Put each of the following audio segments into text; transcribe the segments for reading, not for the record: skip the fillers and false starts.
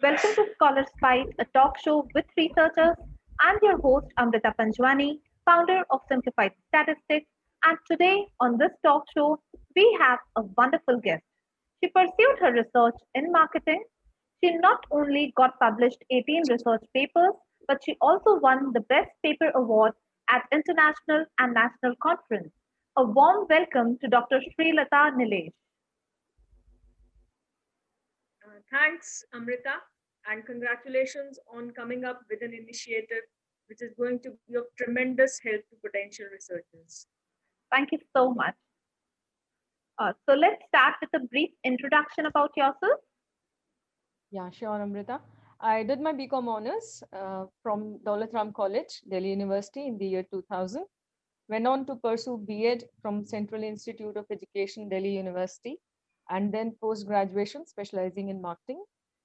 Welcome to ScholarsByte, a talk show with researchers. I'm your host, Amrita Panjwani, founder of Simplified Statistics. And today on this talk show, we have a wonderful guest. She pursued her research in marketing. She not only got published 18 research papers, but she also won the Best Paper Award at international and national conference. A warm welcome to Dr. Sreelata Neelesh. Thanks, Amrita, and congratulations on coming up with an initiative which is going to be of tremendous help to potential researchers. Thank you so much. So let's start with a brief introduction about yourself. Yeah, sure, Amrita. I did my BCom honors from Daulat Ram College, Delhi University in the year 2000. Went on to pursue B.Ed from Central Institute of Education, Delhi University, and then post-graduation specializing in marketing.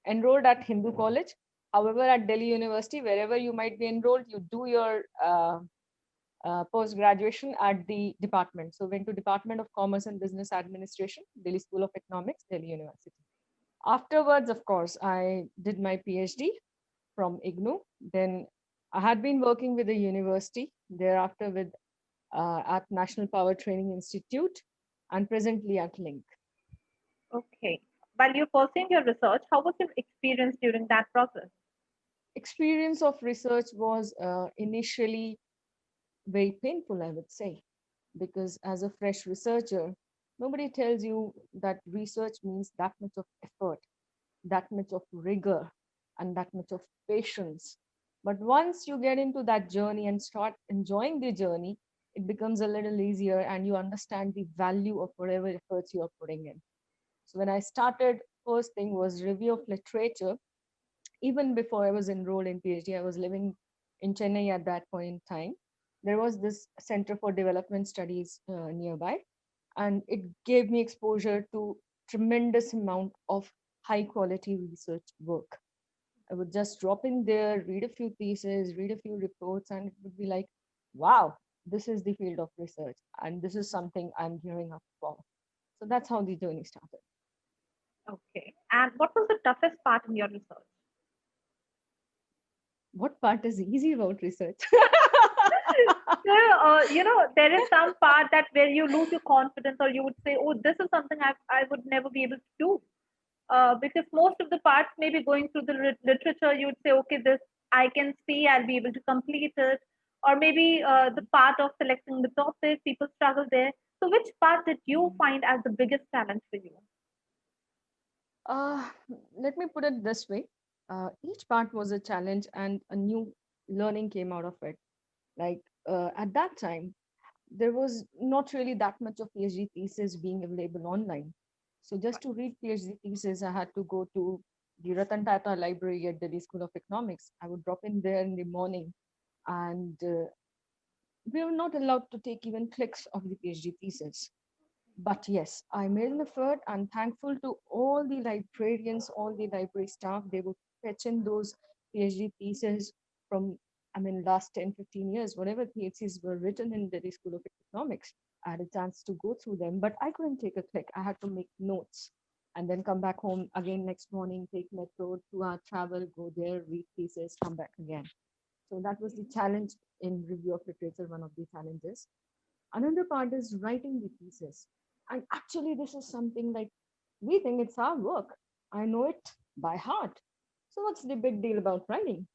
Enrolled at Hindu College. However, at Delhi University, wherever you might be enrolled, you do your post-graduation at the department. So went to Department of Commerce and Business Administration, Delhi School of Economics, Delhi University. Afterwards, of course, I did my PhD from IGNOU. Then I had been working with the university, thereafter with at National Power Training Institute, and presently at Link. Okay. While you're pursuing your research, how was your experience during that process? Experience of research was initially very painful, I would say, because as a fresh researcher, nobody tells you that research means that much of effort, that much of rigor, and that much of patience. But once you get into that journey and start enjoying the journey, it becomes a little easier and you understand the value of whatever efforts you are putting in. So when I started, first thing was review of literature. Even before I was enrolled in PhD, I was living in Chennai at that point in time. There was this Center for Development Studies nearby, and it gave me exposure to tremendous amount of high quality research work. I would just drop in there, read a few theses, read a few reports, and it would be like, wow, this is the field of research, and this is something I'm gearing up for. So that's how the journey started. Okay. And what was the toughest part in your research? What part is easy about research? So, there is some part that where you lose your confidence, or you would say, "Oh, this is something I would never be able to do." Because most of the parts, maybe going through the literature, you would say, "Okay, this I can see, I'll be able to complete it," or maybe the part of selecting the topic, people struggle there. So, which part did you find as the biggest challenge for you? Uh, Let me put it this way. Each part was a challenge and a new learning came out of it. Like at that time, there was not really that much of PhD thesis being available online. So just to read PhD thesis, I had to go to the Ratan Tata Library at Delhi School of Economics. I would drop in there in the morning, and we were not allowed to take even clicks of the PhD thesis. But yes, I made an effort and thankful to all the librarians, all the library staff. They would fetch in those PhD theses from, I mean, last 10, 15 years, whatever theses were written in Delhi School of Economics. I had a chance to go through them, but I couldn't take a click. I had to make notes and then come back home again next morning, take metro, 2 hour travel, go there, read thesis, come back again. So that was the challenge in review of literature, one of the challenges. Another part is writing the thesis. And actually, this is something like we think it's our work. I know it by heart. So, what's the big deal about writing?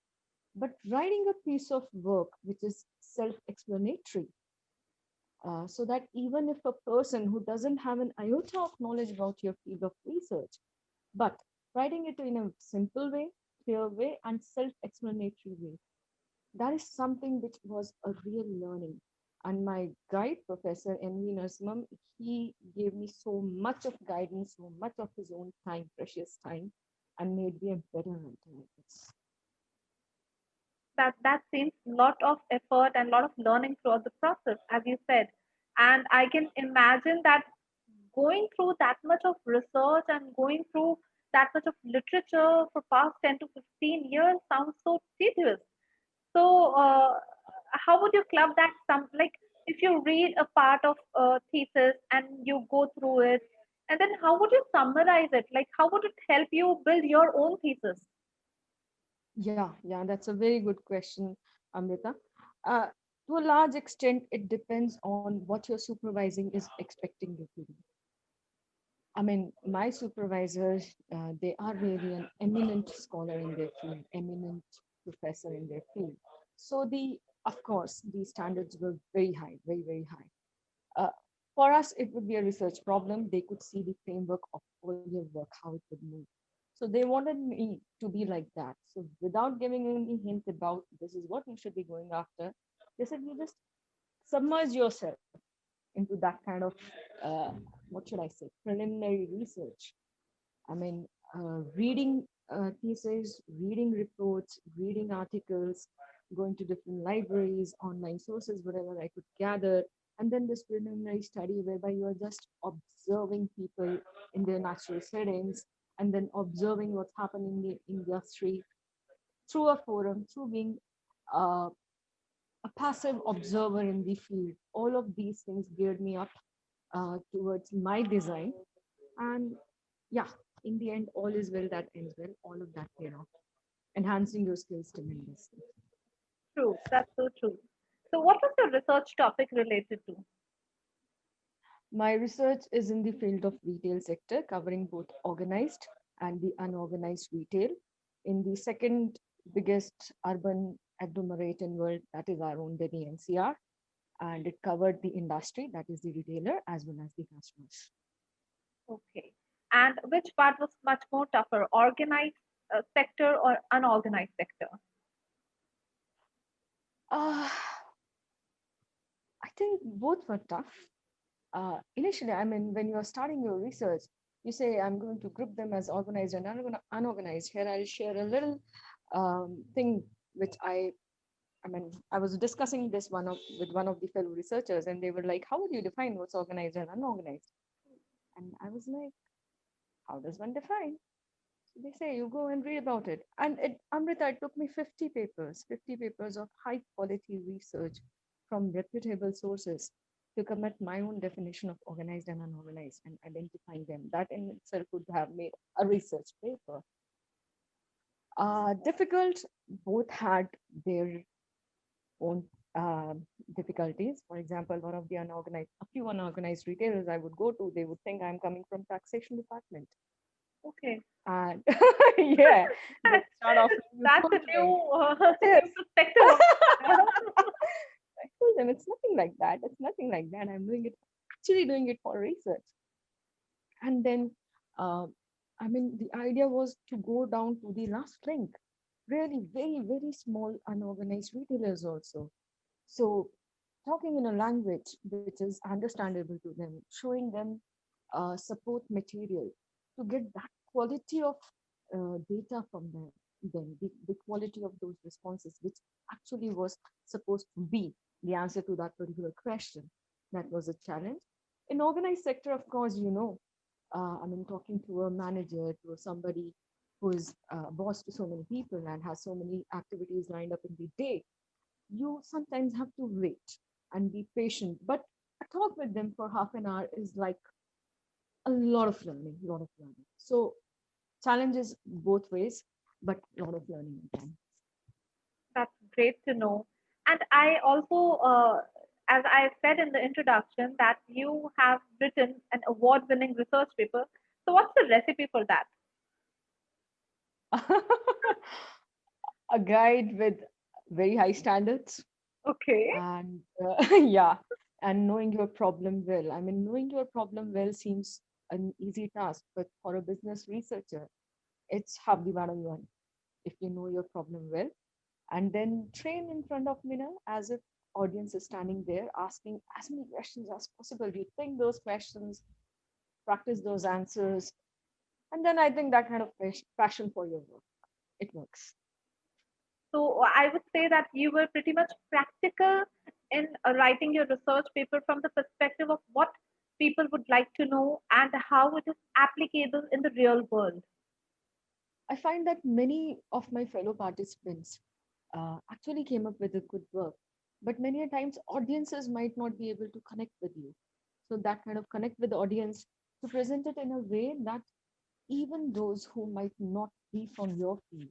But writing a piece of work which is self explanatory, so that even if a person who doesn't have an iota of knowledge about your field of research, but writing it in a simple way, clear way, and self explanatory way, that is something which was a real learning. And my guide professor N.V. Narasimham, he gave me so much of guidance, so much of his own time, precious time, and made me a better writer, I guess. That seems a lot of effort and a lot of learning throughout the process, as you said. And I can imagine that going through that much of research and going through that much of literature for past 10 to 15 years sounds so tedious. So, how would you club that? Some like if you read a part of a thesis and you go through it, and then how would you summarize it? Like, how would it help you build your own thesis? Yeah, that's a very good question, Amrita. Uh, to a large extent, it depends on what your supervising is expecting you to do. I mean, my supervisors, they are really an eminent scholar in their field, eminent professor in their field. So of course, the standards were very high, very, very high. Uh, for us, it would be a research problem. They could see the framework of all your work, how it would move. So they wanted me to be like that. So without giving any hint about this is what you should be going after, they said you just submerge yourself into that kind of uh, what should I say, preliminary research. I mean, reading theses, reading reports, reading articles, going to different libraries, online sources, whatever I could gather, and then this preliminary study whereby you are just observing people in their natural settings and then observing what's happening in the industry through a forum, through being uh, a passive observer in the field. All of these things geared me up towards my design. And yeah, in the end, all is well that ends well. All of that paid off, enhancing your skills tremendously. True, that's so true. So, what was your research topic related to? My research is in the field of retail sector, covering both organized and the unorganized retail. In the second biggest urban agglomerate in world, that is our own Delhi NCR, and it covered the industry, that is the retailer, as well as the customers. Okay. And which part was much more tougher, organized sector or unorganized sector? Uh, I think both were tough. Initially, I mean, when you're starting your research, you say, I'm going to group them as organized and unorganized. Here, I'll share a little thing which I mean, I was discussing this with one of the fellow researchers, and they were like, "How would you define what's organized and unorganized?" And I was like, "How does one define?" So they say, "You go and read about it." And Amrita, it took me 50 papers of high quality research from reputable sources to come at my own definition of organized and unorganized and identifying them. That in itself would have made a research paper. Difficult, both had their own difficulties. For example, a few unorganized retailers I would go to, they would think I'm coming from taxation department. Okay. And yeah, they start offering you That's cold a drink. new Yes. perspective of I told them it's nothing like that. It's nothing like that. I'm doing it, actually doing it for research. And then, uh, I mean, the idea was to go down to the last link, really very, very small unorganized retailers also. So talking in a language which is understandable to them, showing them support material to get that quality of data from them, the quality of those responses, which actually was supposed to be the answer to that particular question. That was a challenge. In organized sector, of course, I mean, talking to a manager, to somebody who is a boss to so many people and has so many activities lined up in the day, you sometimes have to wait and be patient. But a talk with them for half an hour is like a lot of learning, a lot of learning. So challenges both ways, but a lot of learning again. That's great to know. And I also, as I said in the introduction, that you have written an award winning research paper. So, what's the recipe for that? A guide with very high standards Okay. and yeah, and knowing your problem well. I mean, knowing your problem well seems an easy task, but for a business researcher, it's half the battle won if you know your problem well. And then train in front of mirror as if audience is standing there asking as many questions as possible. You think those questions, practice those answers, and then I think that kind of passion for your work, it works. So, I would say that you were pretty much practical in writing your research paper from the perspective of what people would like to know and how it is applicable in the real world. I find that many of my fellow participants actually came up with a good work, but many a times audiences might not be able to connect with you. So that kind of connect with the audience to present it in a way that even those who might not be from your field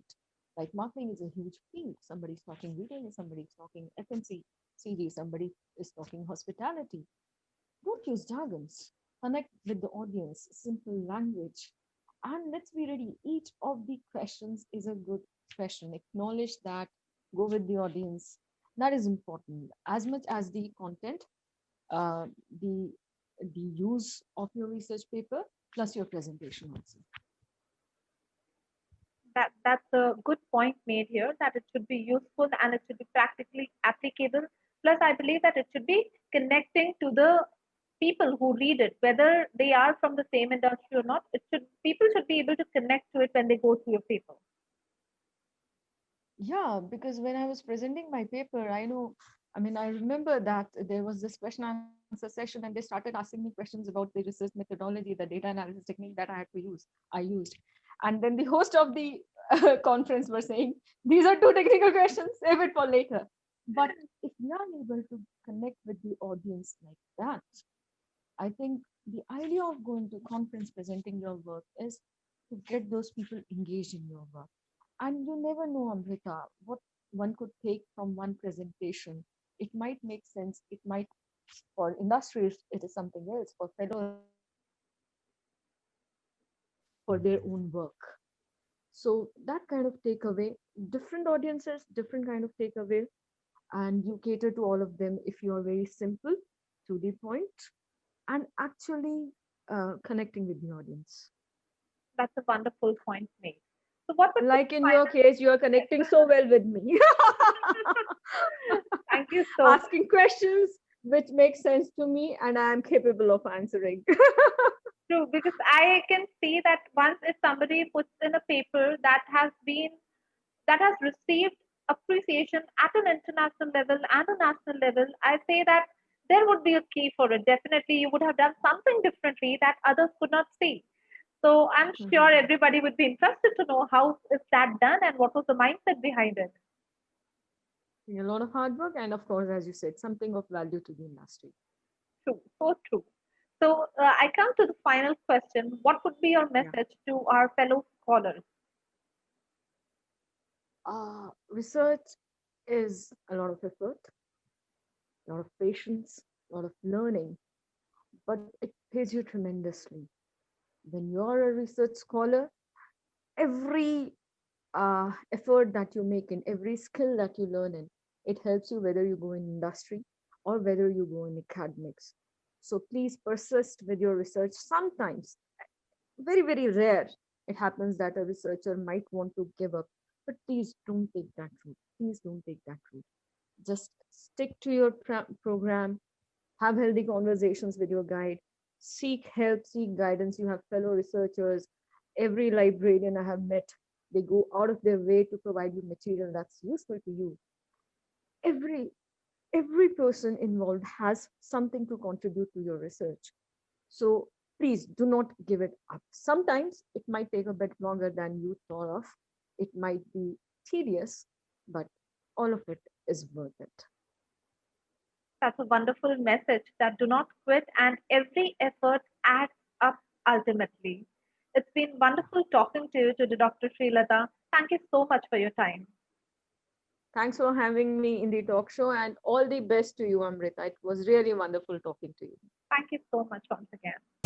Like marketing is a huge field. Somebody's talking retail, somebody's talking FMCG, somebody is talking hospitality. Don't use jargons. Connect with the audience, simple language. And let's be ready. Each of the questions is a good question. Acknowledge that, go with the audience. That is important as much as the content, uh, the the use of your research paper plus your presentation also. That's a good point made here, that it should be useful and it should be practically applicable. Plus, I believe that it should be connecting to the people who read it, whether they are from the same industry or not. It should People should be able to connect to it when they go through your paper. Yeah, because when I was presenting my paper, I remember that there was this question answer session and they started asking me questions about the research methodology, the data analysis technique that I had to use. I used. And then the host of the conference were saying, these are too technical questions, save it for later. But if we are able to connect with the audience like that, I think the idea of going to conference presenting your work is to get those people engaged in your work. And you never know, Amrita, what one could take from one presentation. It might make sense. It might, for industries, it is something else. For fellow researchers, it might make sense for their own work. So that kind of takeaway, different audiences, different kind of takeaway, and you cater to all of them if you are very simple, to the point, and actually connecting with the audience. That's a wonderful point made. So, what would be Like the in your final? case, you are connecting so well with me. Thank you so much. Asking questions which make sense to me and I am capable of answering. True, because I can see that once if somebody puts in a paper that has received appreciation at an international level and a national level, I say that there would be a key for it. Definitely, you would have done something differently that others could not see. So I'm sure Mhm. everybody would be interested to know how is that done and what was the mindset behind it. A lot of hard work, and of course, as you said, something of value to the industry. True, so true. So I come to the final question. What would be your Yeah. message to our fellow scholars? Research is a lot of effort, a lot of patience, a lot of learning, but it pays you tremendously. When you're a research scholar, every effort that you make in, every skill that you learn in, it helps you whether you go in industry or whether you go in academics. So please persist with your research. Sometimes, very, very rare, it happens that a researcher might want to give up, but please don't take that route. Please don't take that route. Just stick to your program, have healthy conversations with your guide, seek help, seek guidance. You have fellow researchers. Every librarian I have met, they go out of their way to provide you material that's useful to you. Every every person involved has something to contribute to your research. So please do not give it up. Sometimes it might take a bit longer than you thought of. It might be tedious, but all of it is worth it. That's a wonderful message, that do not quit and every effort adds up ultimately. It's been wonderful talking to you, to the Dr. Sreelata. Thank you so much for your time. Thanks for having me in the talk show and all the best to you, Amrita. It was really wonderful talking to you. Thank you so much once again.